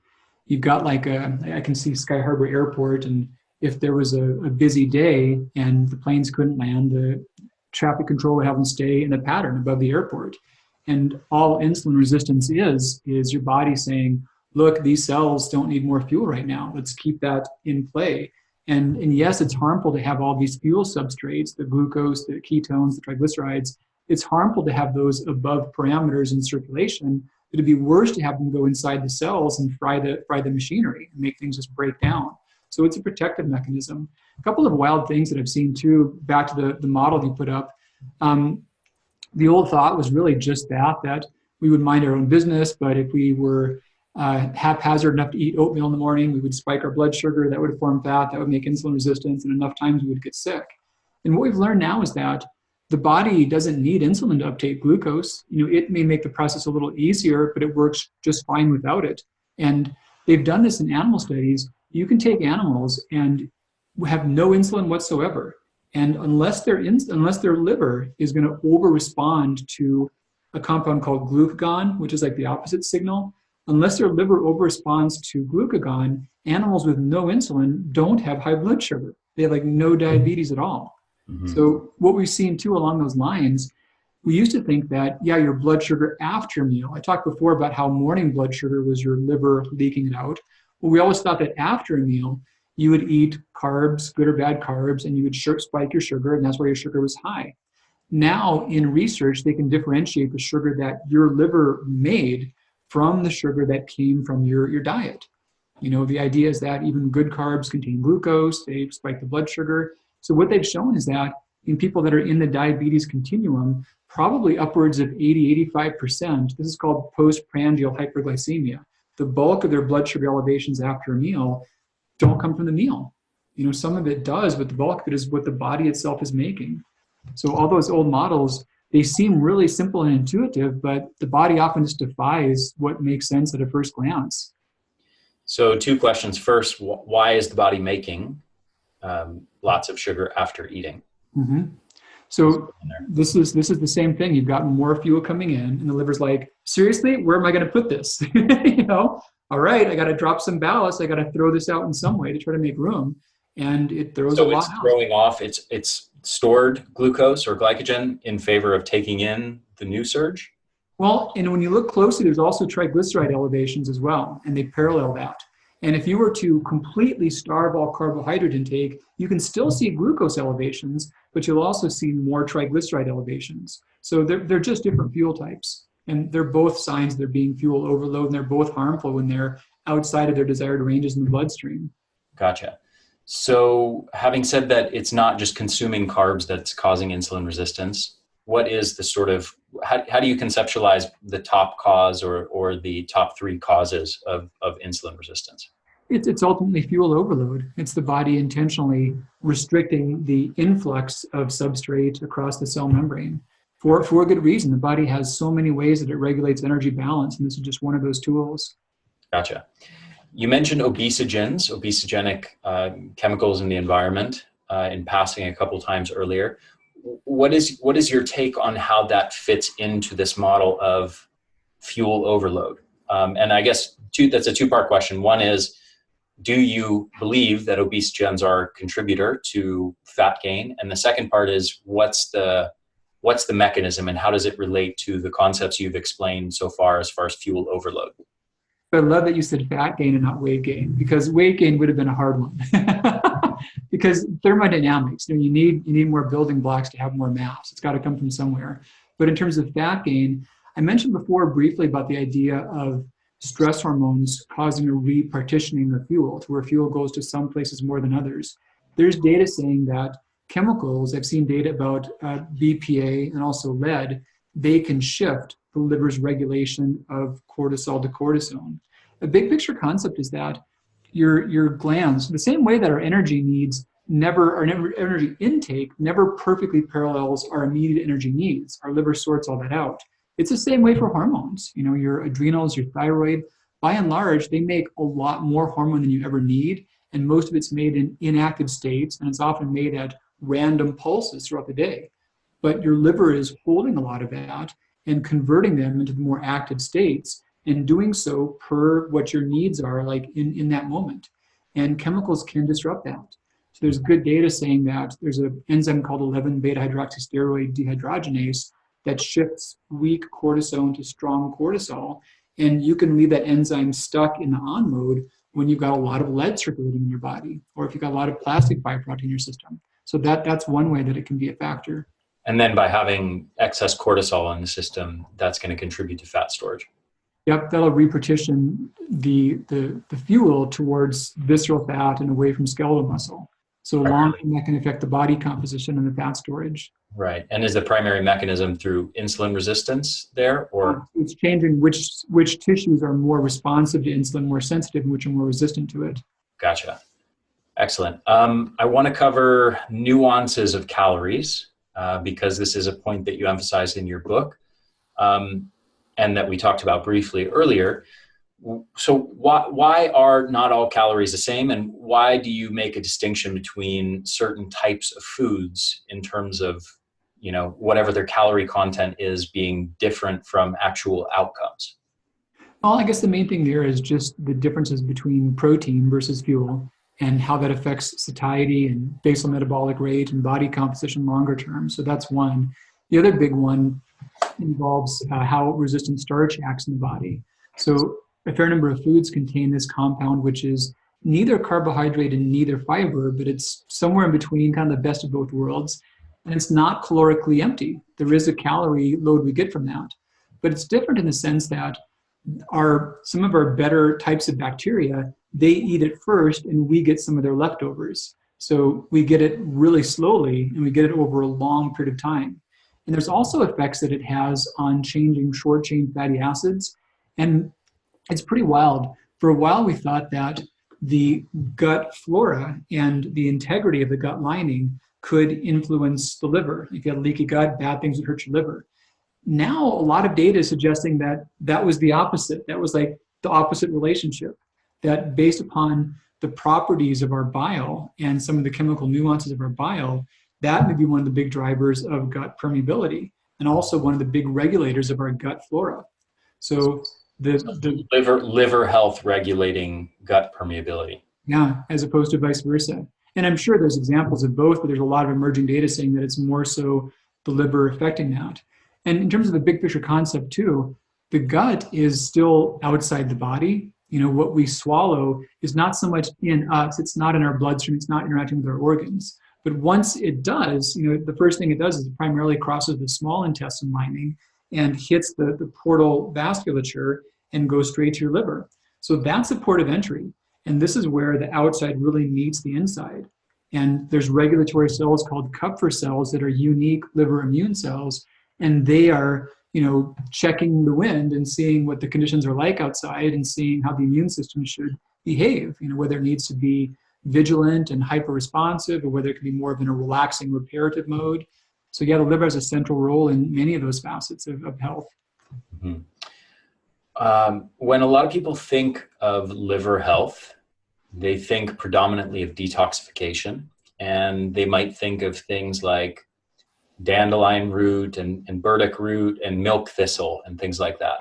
you've got I can see Sky Harbor Airport, and if there was a busy day and the planes couldn't land, the traffic control would have them stay in a pattern above the airport. And all insulin resistance is your body saying, look, these cells don't need more fuel right now. Let's keep that in play. And yes, it's harmful to have all these fuel substrates, the glucose, the ketones, the triglycerides. It's harmful to have those above parameters in circulation. It'd be worse to have them go inside the cells and fry the machinery and make things just break down. So it's a protective mechanism. A couple of wild things that I've seen too, back to the model you put up. The old thought was really just that we would mind our own business, but if we were haphazard enough to eat oatmeal in the morning, we would spike our blood sugar, that would form fat, that would make insulin resistance, and enough times we would get sick. And what we've learned now is that the body doesn't need insulin to uptake glucose. It may make the process a little easier, but it works just fine without it. And they've done this in animal studies. You can take animals and have no insulin whatsoever. And unless their liver is going to over-respond to a compound called glucagon, which is like the opposite signal, unless their liver over-responds to glucagon, animals with no insulin don't have high blood sugar. They have no diabetes at all. Mm-hmm. So what we've seen too along those lines, we used to think that, your blood sugar after meal. I talked before about how morning blood sugar was your liver leaking it out. Well, we always thought that after a meal, you would eat carbs, good or bad carbs, and you would spike your sugar, and that's why your sugar was high. Now, in research, they can differentiate the sugar that your liver made from the sugar that came from your diet. The idea is that even good carbs contain glucose, they spike the blood sugar. So what they've shown is that in people that are in the diabetes continuum, probably upwards of 80-85%, this is called postprandial hyperglycemia. The bulk of their blood sugar elevations after a meal don't come from the meal. Some of it does, but the bulk of it is what the body itself is making. So all those old models, they seem really simple and intuitive, but the body often just defies what makes sense at a first glance. So 2 questions. First, why is the body making lots of sugar after eating? Mm-hmm. So this is the same thing. You've got more fuel coming in, and the liver's like, seriously, where am I going to put this? All right, I got to drop some ballast. I got to throw this out in some way to try to make room, and it throws a lot out. So it's throwing off its stored glucose or glycogen in favor of taking in the new surge? Well, and when you look closely, there's also triglyceride elevations as well, and they parallel that. And if you were to completely starve all carbohydrate intake, you can still see glucose elevations, but you'll also see more triglyceride elevations. So they're just different fuel types. And they're both signs they're being fuel overload, and they're both harmful when they're outside of their desired ranges in the bloodstream. Gotcha. So having said that, it's not just consuming carbs that's causing insulin resistance. What is the sort of, how do you conceptualize the top cause or the top 3 causes of insulin resistance? It's ultimately fuel overload. It's the body intentionally restricting the influx of substrate across the cell membrane for a good reason. The body has so many ways that it regulates energy balance, and this is just one of those tools. Gotcha. You mentioned obesogens, obesogenic chemicals in the environment in passing a couple times earlier. What is your take on how that fits into this model of fuel overload? And I guess that's a two-part question. One is, do you believe that obesogens are a contributor to fat gain? And the second part is, what's the mechanism and how does it relate to the concepts you've explained so far as fuel overload? But I love that you said fat gain and not weight gain, because weight gain would have been a hard one. Because thermodynamics, you need more building blocks to have more mass. It's got to come from somewhere. But in terms of fat gain, I mentioned before briefly about the idea of stress hormones causing a repartitioning of fuel to where fuel goes to some places more than others. There's data saying that chemicals, I've seen data about BPA and also lead, they can shift the liver's regulation of cortisol to cortisone. A big picture concept is that your glands, the same way that our energy needs our energy intake never perfectly parallels our immediate energy needs. Our liver sorts all that out. It's the same way for hormones. Your adrenals, your thyroid, by and large, they make a lot more hormone than you ever need, and most of it's made in inactive states, and it's often made at random pulses throughout the day. But your liver is holding a lot of that and converting them into the more active states, and doing so per what your needs are, like in that moment. And chemicals can disrupt that. So there's good data saying that there's an enzyme called 11-beta-hydroxysteroid dehydrogenase that shifts weak cortisone to strong cortisol. And you can leave that enzyme stuck in the on mode when you've got a lot of lead circulating in your body, or if you've got a lot of plastic byproduct in your system. So that's one way that it can be a factor. And then by having excess cortisol in the system, that's going to contribute to fat storage. Yep, that'll repartition the fuel towards visceral fat and away from skeletal muscle. So long-term, that can affect the body composition and the fat storage. Right. And is the primary mechanism through insulin resistance there, or? It's changing which tissues are more responsive to insulin, more sensitive, and which are more resistant to it. Gotcha. Excellent. I want to cover nuances of calories because this is a point that you emphasize in your book and that we talked about briefly earlier. So why are not all calories the same, and why do you make a distinction between certain types of foods in terms of, whatever their calorie content is being different from actual outcomes? Well, I guess the main thing there is just the differences between protein versus fuel and how that affects satiety and basal metabolic rate and body composition longer term. So that's one. The other big one involves how resistant starch acts in the body. So a fair number of foods contain this compound, which is neither carbohydrate and neither fiber, but it's somewhere in between, kind of the best of both worlds. And it's not calorically empty. There is a calorie load we get from that. But it's different in the sense that some of our better types of bacteria, they eat it first and we get some of their leftovers. So we get it really slowly and we get it over a long period of time. And there's also effects that it has on changing short-chain fatty acids. And it's pretty wild. For a while, we thought that the gut flora and the integrity of the gut lining could influence the liver. If you had a leaky gut, bad things would hurt your liver. Now, a lot of data is suggesting that that was the opposite. That was like the opposite relationship, that based upon the properties of our bile and some of the chemical nuances of our bile, that may be one of the big drivers of gut permeability and also one of the big regulators of our gut flora. So the liver health regulating gut permeability. Yeah, as opposed to vice versa. And I'm sure there's examples of both, but there's a lot of emerging data saying that it's more so the liver affecting that. And in terms of the big picture concept too, the gut is still outside the body. What we swallow is not so much in us, it's not in our bloodstream, it's not interacting with our organs. But once it does, the first thing it does is it primarily crosses the small intestine lining and hits the portal vasculature and goes straight to your liver. So that's a port of entry. And this is where the outside really meets the inside. And there's regulatory cells called Kupffer cells that are unique liver immune cells. And they are, checking the wind and seeing what the conditions are like outside and seeing how the immune system should behave, whether it needs to be vigilant and hyper-responsive, or whether it can be more of in a relaxing reparative mode. So yeah, the liver has a central role in many of those facets of health. Mm-hmm. When a lot of people think of liver health, they think predominantly of detoxification, and they might think of things like dandelion root and burdock root and milk thistle and things like that.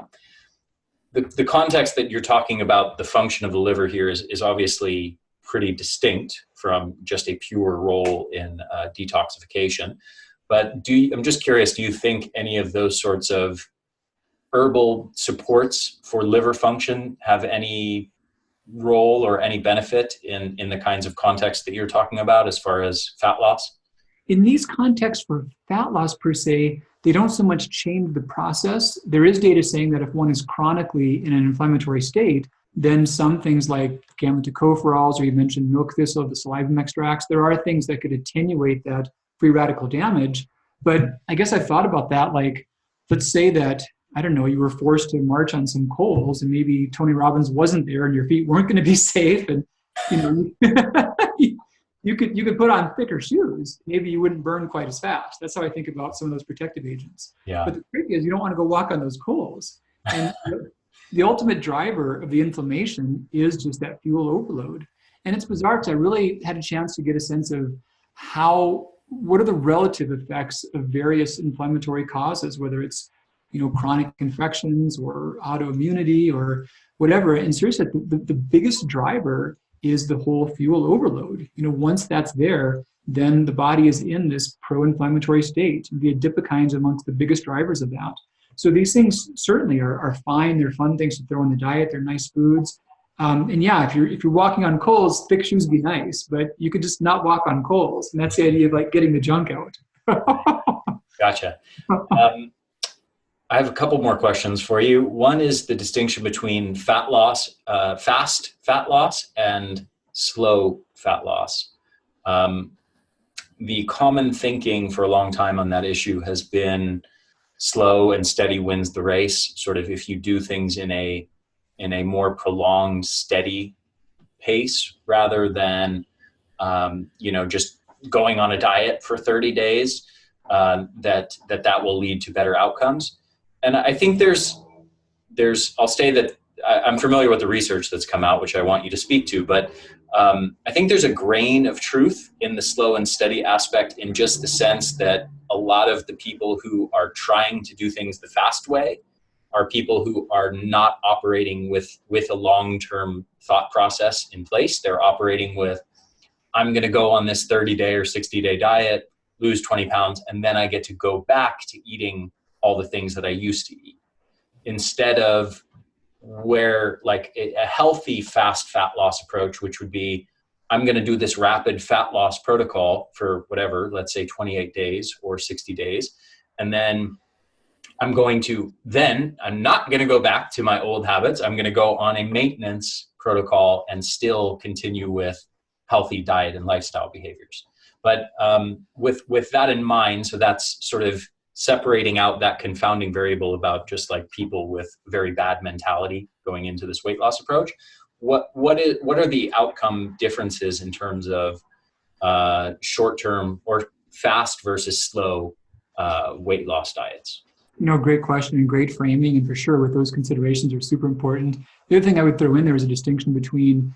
The context that you're talking about, the function of the liver here is obviously pretty distinct from just a pure role in detoxification. But I'm just curious, do you think any of those sorts of herbal supports for liver function have any role or any benefit in the kinds of contexts that you're talking about as far as fat loss? In these contexts for fat loss per se, they don't so much change the process. There is data saying that if one is chronically in an inflammatory state, then some things like gamma tocopherols, or you mentioned milk thistle, the salivum extracts, there are things that could attenuate that free radical damage. But I guess I've thought about that, like, let's say that, I don't know, you were forced to march on some coals and maybe Tony Robbins wasn't there and your feet weren't going to be safe, and you could put on thicker shoes. Maybe you wouldn't burn quite as fast. That's how I think about some of those protective agents. Yeah. But the trick is you don't want to go walk on those coals. And the ultimate driver of the inflammation is just that fuel overload. And it's bizarre because I really had a chance to get a sense of what are the relative effects of various inflammatory causes, whether it's chronic infections or autoimmunity or whatever. And seriously, the biggest driver is the whole fuel overload. Once that's there, then the body is in this pro-inflammatory state. The adipokines are amongst the biggest drivers of that. So these things certainly are fine. They're fun things to throw in the diet. They're nice foods. And yeah, if you're walking on coals, thick shoes be nice, but you could just not walk on coals. And that's the idea of like getting the junk out. Gotcha. I have a couple more questions for you. One is the distinction between fat loss, fast fat loss, and slow fat loss. The common thinking for a long time on that issue has been slow and steady wins the race. Sort of if you do things in a more prolonged, steady pace rather than just going on a diet for 30 days, that will lead to better outcomes. And I think I'll say that I'm familiar with the research that's come out, which I want you to speak to, but I think there's a grain of truth in the slow and steady aspect, in just the sense that a lot of the people who are trying to do things the fast way are people who are not operating with a long-term thought process in place. They're operating with, I'm going to go on this 30-day or 60-day diet, lose 20 pounds, and then I get to go back to eating all the things that I used to eat, instead of where like a healthy fast fat loss approach, which would be, I'm going to do this rapid fat loss protocol for whatever, let's say 28 days or 60 days. And then I'm not going to go back to my old habits. I'm going to go on a maintenance protocol and still continue with healthy diet and lifestyle behaviors. But with that in mind, so that's sort of separating out that confounding variable about just like people with very bad mentality going into this weight loss approach. What are the outcome differences in terms of short-term or fast versus slow weight loss diets? Great question and great framing, and for sure with those considerations are super important. The other thing I would throw in there is a distinction between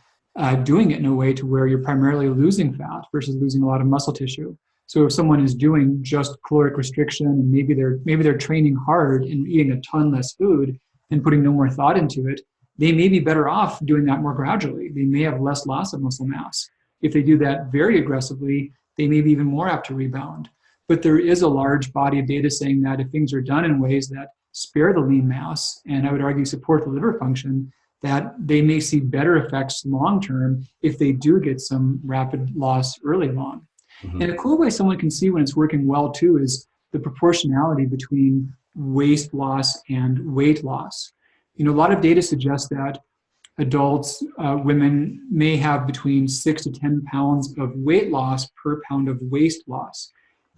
doing it in a way to where you're primarily losing fat versus losing a lot of muscle tissue. So if someone is doing just caloric restriction and maybe they're training hard and eating a ton less food and putting no more thought into it, they may be better off doing that more gradually. They may have less loss of muscle mass. If they do that very aggressively, they may be even more apt to rebound. But there is a large body of data saying that if things are done in ways that spare the lean mass, and I would argue support the liver function, that they may see better effects long-term if they do get some rapid loss early on. Mm-hmm. And a cool way someone can see when it's working well too is the proportionality between waist loss and weight loss. A lot of data suggests that adults, women may have between 6 to 10 pounds of weight loss per pound of waist loss.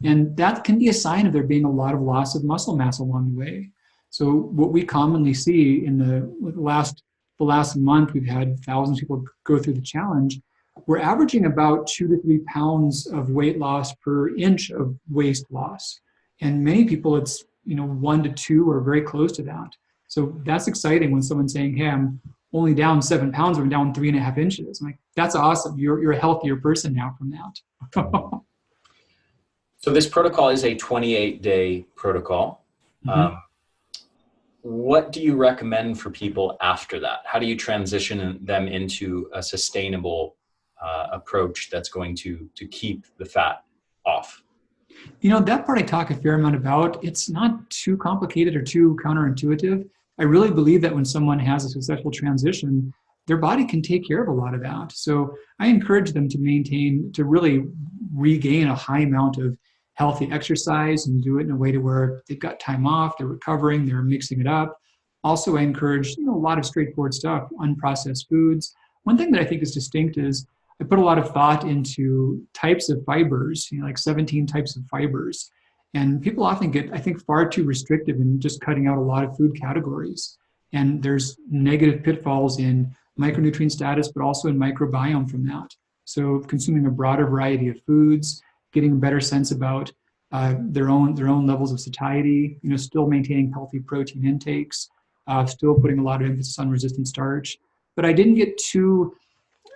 And that can be a sign of there being a lot of loss of muscle mass along the way. So what we commonly see in the the last month, we've had thousands of people go through the challenge. We're averaging about 2 to 3 pounds of weight loss per inch of waist loss. And many people, it's 1 to 2 or very close to that. So that's exciting when someone's saying, hey, I'm only down 7 pounds, or I'm down 3.5 inches. I'm like, that's awesome. You're a healthier person now from that. So this protocol is a 28-day protocol. Mm-hmm. What do you recommend for people after that? How do you transition them into a sustainable approach that's going to keep the fat off? That part I talk a fair amount about. It's not too complicated or too counterintuitive. I really believe that when someone has a successful transition, their body can take care of a lot of that. So I encourage them to really regain a high amount of healthy exercise and do it in a way to where they've got time off, they're recovering, they're mixing it up. Also, I encourage a lot of straightforward stuff, unprocessed foods. One thing that I think is distinct is I put a lot of thought into types of fibers, like 17 types of fibers. And people often get, I think, far too restrictive in just cutting out a lot of food categories. And there's negative pitfalls in micronutrient status, but also in microbiome from that. So consuming a broader variety of foods, getting a better sense about their own levels of satiety, still maintaining healthy protein intakes, still putting a lot of emphasis on resistant starch. But I didn't get too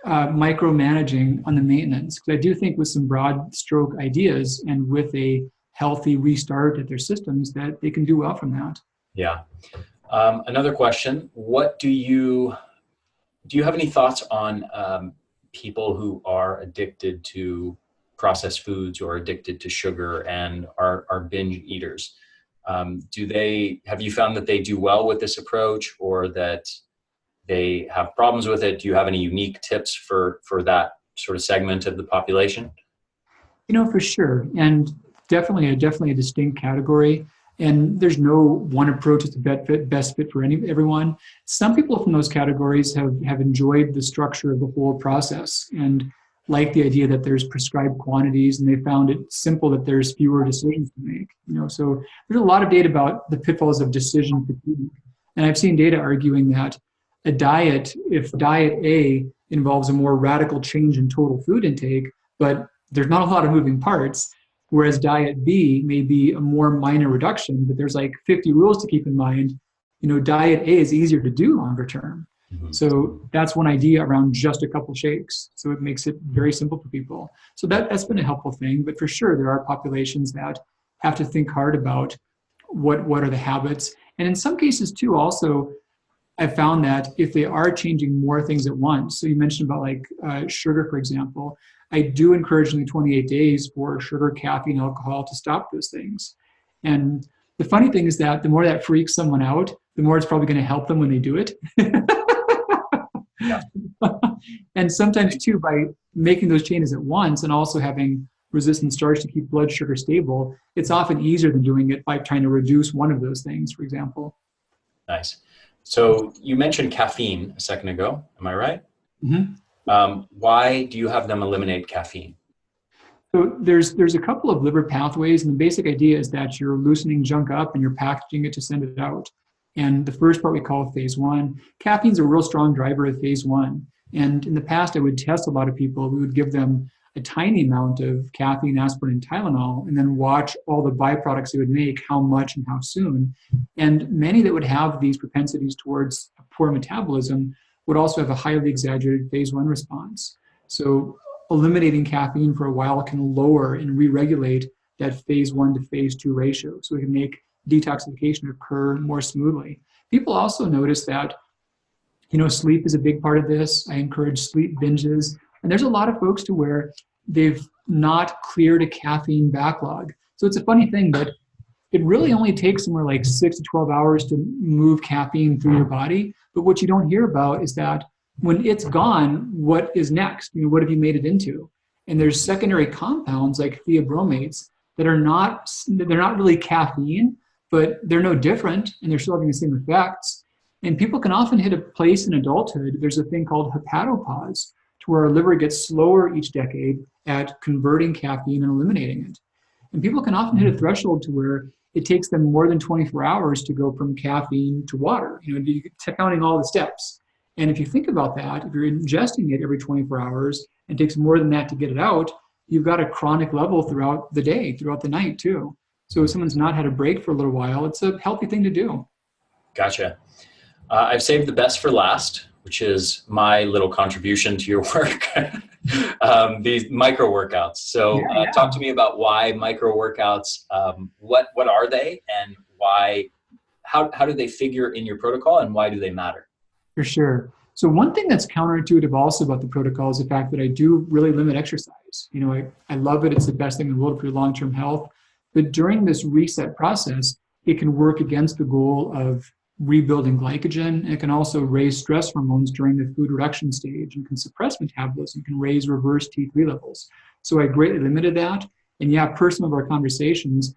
micromanaging on the maintenance, because I do think with some broad stroke ideas and with a healthy restart at their systems, that they can do well from that. Yeah. Another question: what do you have any thoughts on people who are addicted to processed foods or addicted to sugar and are binge eaters? Have you found that they do well with this approach, or that they have problems with it? Do you have any unique tips for that sort of segment of the population? For sure. And definitely a distinct category. And there's no one approach that's the best fit for everyone. Some people from those categories have enjoyed the structure of the whole process and like the idea that there's prescribed quantities, and they found it simple that there's fewer decisions to make. So there's a lot of data about the pitfalls of decision fatigue. And I've seen data arguing that if diet A involves a more radical change in total food intake, but there's not a lot of moving parts, whereas diet B may be a more minor reduction, but there's like 50 rules to keep in mind, diet A is easier to do longer term. Mm-hmm. So that's one idea around just a couple shakes. So it makes it very simple for people. So that's been a helpful thing, but for sure there are populations that have to think hard about what are the habits. And in some cases too, also, I found that if they are changing more things at once, so you mentioned about sugar, for example, I do encourage in the 28 days for sugar, caffeine, alcohol to stop those things. And the funny thing is that the more that freaks someone out, the more it's probably going to help them when they do it. Yeah. And sometimes too, by making those changes at once and also having resistant starch to keep blood sugar stable, it's often easier than doing it by trying to reduce one of those things, for example. Nice. So you mentioned caffeine a second ago. Am I right? Mm-hmm. Why do you have them eliminate caffeine? So there's a couple of liver pathways, and the basic idea is that you're loosening junk up and you're packaging it to send it out. And the first part we call phase 1. Caffeine's a real strong driver of phase 1. And in the past, I would test a lot of people. We would give them a tiny amount of caffeine, aspirin, and Tylenol, and then watch all the byproducts they would make, how much and how soon. And many that would have these propensities towards a poor metabolism would also have a highly exaggerated phase 1 response. So eliminating caffeine for a while can lower and re-regulate that phase 1 to phase 2 ratio. So we can make detoxification occur more smoothly. People also notice that, sleep is a big part of this. I encourage sleep binges. And there's a lot of folks to where they've not cleared a caffeine backlog. So it's a funny thing, but it really only takes somewhere like 6 to 12 hours to move caffeine through your body. But what you don't hear about is that when it's gone, what is next? What have you made it into? And there's secondary compounds like theobromates that they're not really caffeine, but they're no different, and they're still having the same effects. And people can often hit a place in adulthood. There's a thing called hepatopause, to where our liver gets slower each decade at converting caffeine and eliminating it. And people can often hit a threshold to where it takes them more than 24 hours to go from caffeine to water, counting all the steps. And if you think about that, if you're ingesting it every 24 hours, and it takes more than that to get it out, you've got a chronic level throughout the day, throughout the night too. So if someone's not had a break for a little while, it's a healthy thing to do. Gotcha. I've saved the best for last, which is my little contribution to your work. These micro workouts. So talk to me about why micro workouts, what are they, and why, how do they figure in your protocol, and why do they matter? For sure. So one thing that's counterintuitive also about the protocol is the fact that I do really limit exercise. You know, I love it. It's the best thing in the world for your long-term health. But during this reset process, it can work against the goal of rebuilding glycogen. It can also raise stress hormones during the food reduction stage and can suppress metabolism, can raise reverse T3 levels. So I greatly limited that. And yeah, per some of our conversations,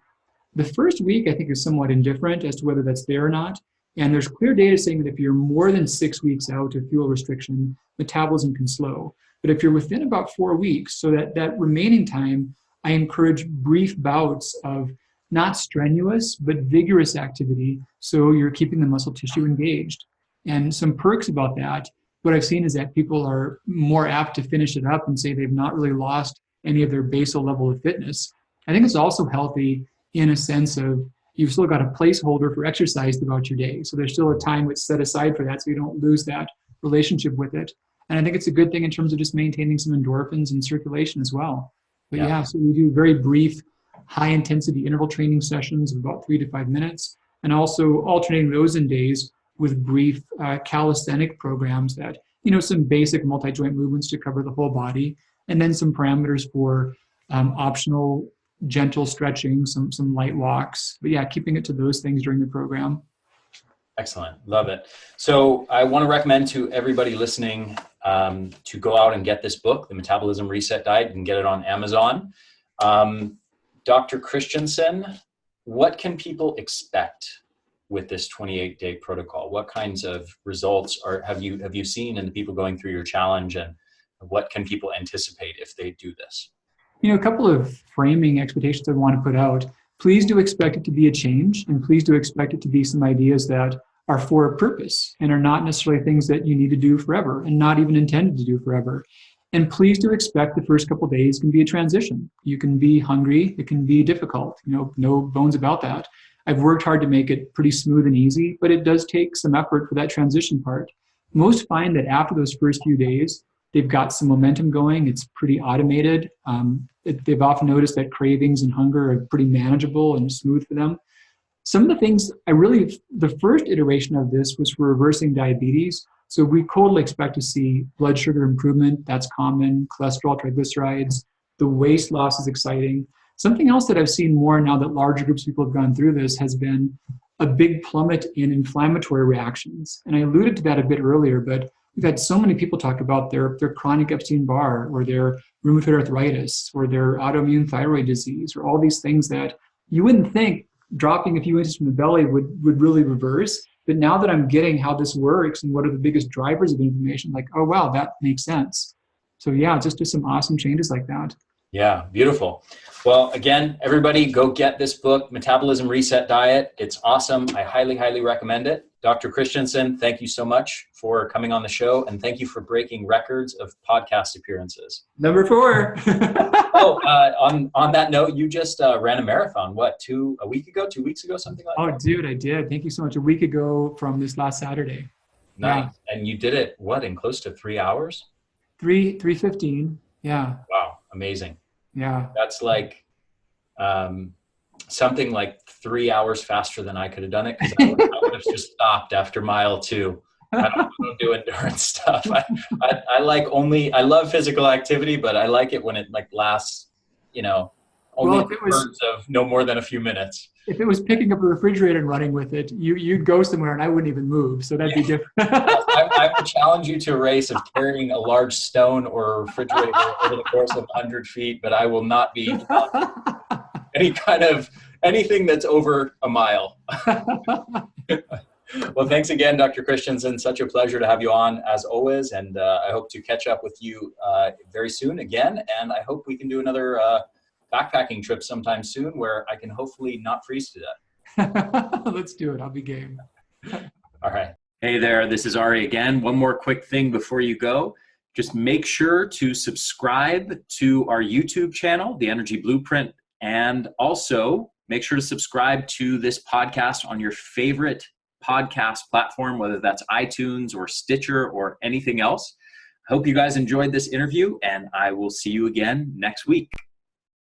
the first week I think is somewhat indifferent as to whether that's there or not. And there's clear data saying that if you're more than 6 weeks out of fuel restriction, metabolism can slow. But if you're within about 4 weeks, so that remaining time, I encourage brief bouts of not strenuous, but vigorous activity, so you're keeping the muscle tissue engaged. And some perks about that, what I've seen is that people are more apt to finish it up and say they've not really lost any of their basal level of fitness. I think it's also healthy in a sense of you've still got a placeholder for exercise throughout your day. So there's still a time that's set aside for that so you don't lose that relationship with it. And I think it's a good thing in terms of just maintaining some endorphins and circulation as well. But yeah, so we do very brief, high intensity interval training sessions of about 3 to 5 minutes, and also alternating those in days with brief calisthenic programs that, you know, some basic multi-joint movements to cover the whole body, and then some parameters for optional gentle stretching, some light walks. But yeah, keeping it to those things during the program. Excellent. Love it. So I want to recommend to everybody listening to go out and get this book, The Metabolism Reset Diet. You can get it on Amazon. Dr. Christianson, what can people expect with this 28-day protocol? What kinds of results have you seen in the people going through your challenge, and what can people anticipate if they do this? You know, a couple of framing expectations I want to put out. Please do expect it to be a change, and please do expect it to be some ideas that are for a purpose and are not necessarily things that you need to do forever and not even intended to do forever. And please do expect the first couple of days can be a transition. You can be hungry, it can be difficult, you know, no bones about that. I've worked hard to make it pretty smooth and easy, but it does take some effort for that transition part. Most find that after those first few days, they've got some momentum going. It's pretty automated. They've often noticed that cravings and hunger are pretty manageable and smooth for them. Some of the things the first iteration of this was for reversing diabetes. So we totally expect to see blood sugar improvement. That's common. Cholesterol, triglycerides. The weight loss is exciting. Something else that I've seen more now that larger groups of people have gone through this has been a big plummet in inflammatory reactions. And I alluded to that a bit earlier, but we've had so many people talk about their chronic Epstein-Barr or their rheumatoid arthritis or their autoimmune thyroid disease or all these things that you wouldn't think dropping a few inches from the belly would really reverse. But now that I'm getting how this works and what are the biggest drivers of inflammation, like, oh, wow, that makes sense. So yeah, just some awesome changes like that. Yeah, beautiful. Well, again, everybody go get this book, Metabolism Reset Diet. It's awesome. I highly, highly recommend it. Dr. Christianson, thank you so much for coming on the show, and thank you for breaking records of podcast appearances. Number 4. On that note, you just ran a marathon, 2 weeks ago, something like that? Oh, dude, I did. Thank you so much. A week ago from this last Saturday. Nice. Yeah. And you did it, in close to 3 hours? 3:15. Yeah. Wow. Amazing. Yeah. That's like something like 3 hours faster than I could have done it, because I would have just stopped after mile 2. I don't do endurance stuff. I love physical activity, but I like it when it lasts, only burns of no more than a few minutes. If it was picking up a refrigerator and running with it, you'd go somewhere and I wouldn't even move. So that'd be different. I would challenge you to a race of carrying a large stone or a refrigerator over the course of 100 feet, but I will not be anything that's over a mile. Well, thanks again, Dr. Christianson. Such a pleasure to have you on, as always. And I hope to catch up with you very soon again. And I hope we can do another backpacking trip sometime soon where I can hopefully not freeze to death. Let's do it. I'll be game. All right. Hey there, this is Ari again. One more quick thing before you go. Just make sure to subscribe to our YouTube channel, The Energy Blueprint, and also make sure to subscribe to this podcast on your favorite podcast platform, whether that's iTunes or Stitcher or anything else. I hope you guys enjoyed this interview, and I will see you again next week.